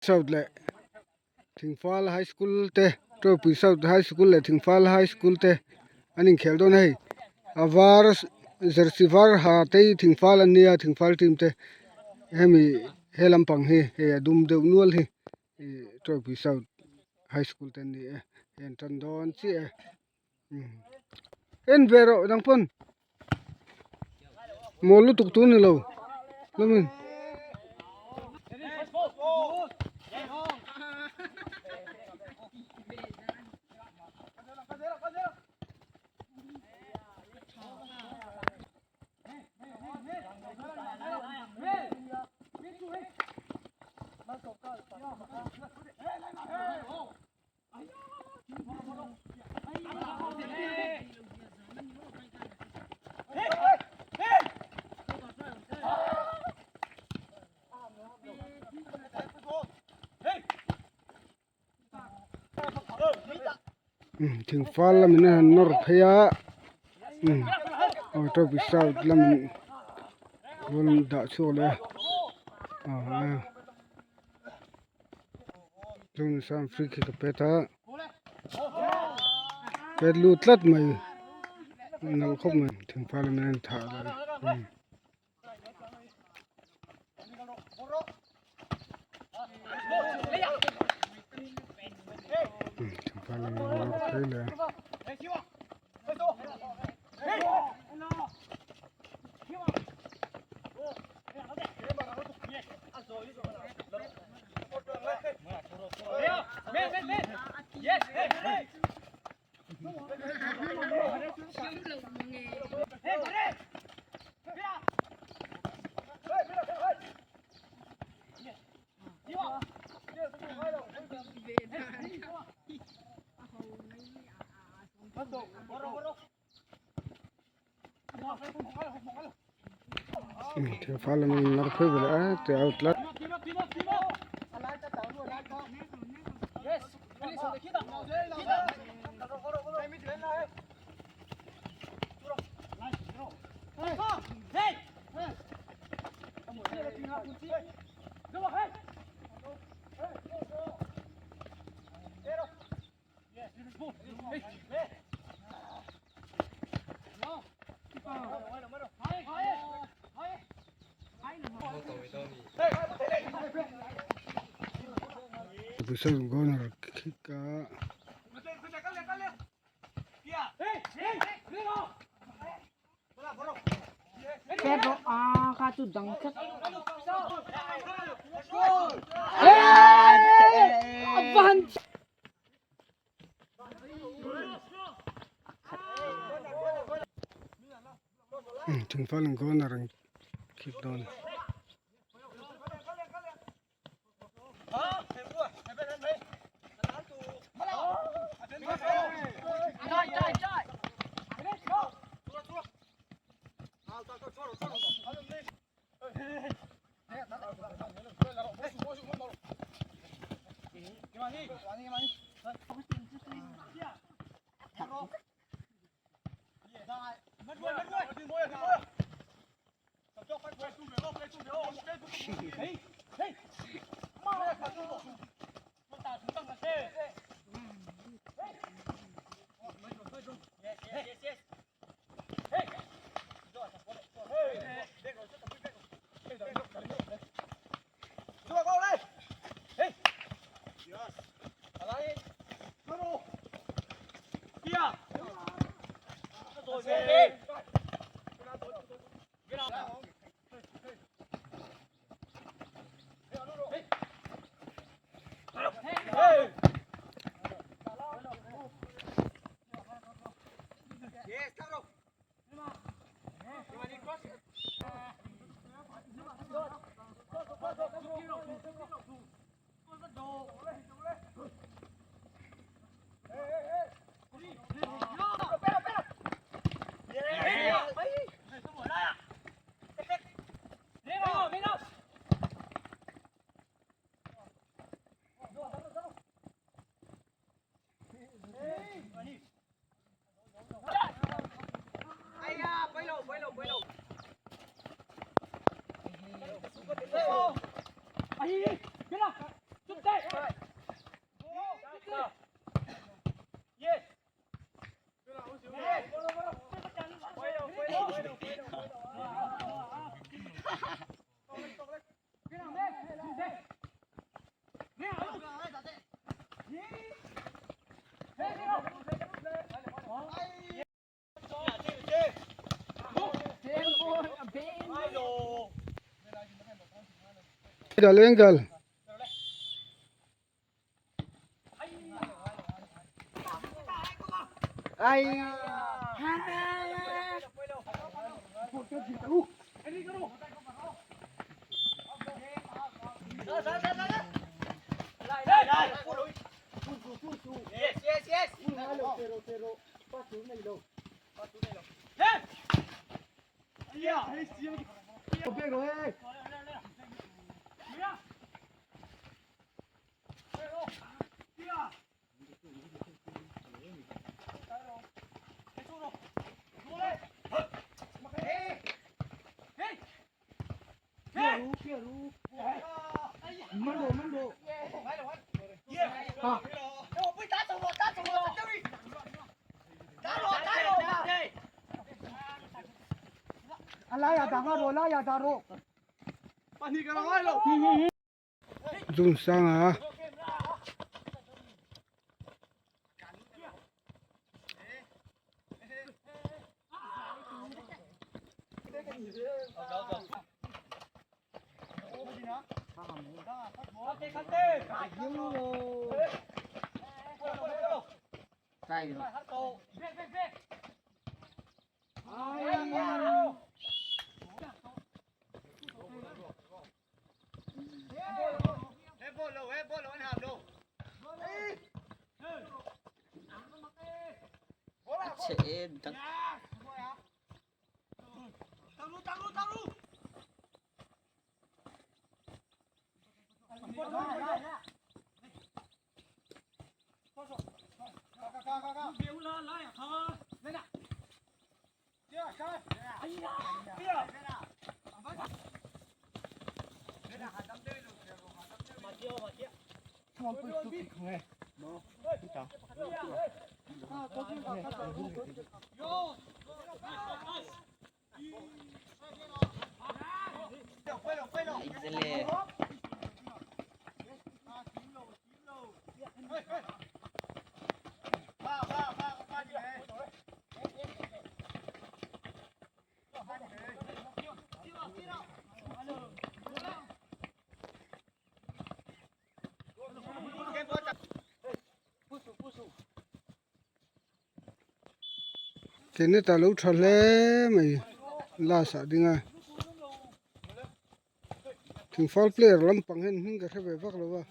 South le Thingfal High School te Trophy South High School le Thingfal High School te aning khel don hei avar jersey var ha te Thingfal ania Thingfal team te hemi helampang hi he dum deu nual hi Trophy South High School te ni en tan don chi en vero dang pon molu tuk tu ni lo lumin Thingfal la mina nor phaya Trophy South la min gol da chole Jun sam free kick peta pet lu tlat mai nal khop mai Thingfal la min tha la Thingfal la min nor phaya Thingfal la min nor phaya te outlet bisa goner kika pero katudang kat advance Thingfal goner kick down gal engal ai mando alai ya dang ro la ya da ro zoom sang à sai sẽ đập Italy. thế nên ta lâu thật lẽ mày la sợ đi ngay thằng fall player lắm bằng hen hưng cái thế về vác rồi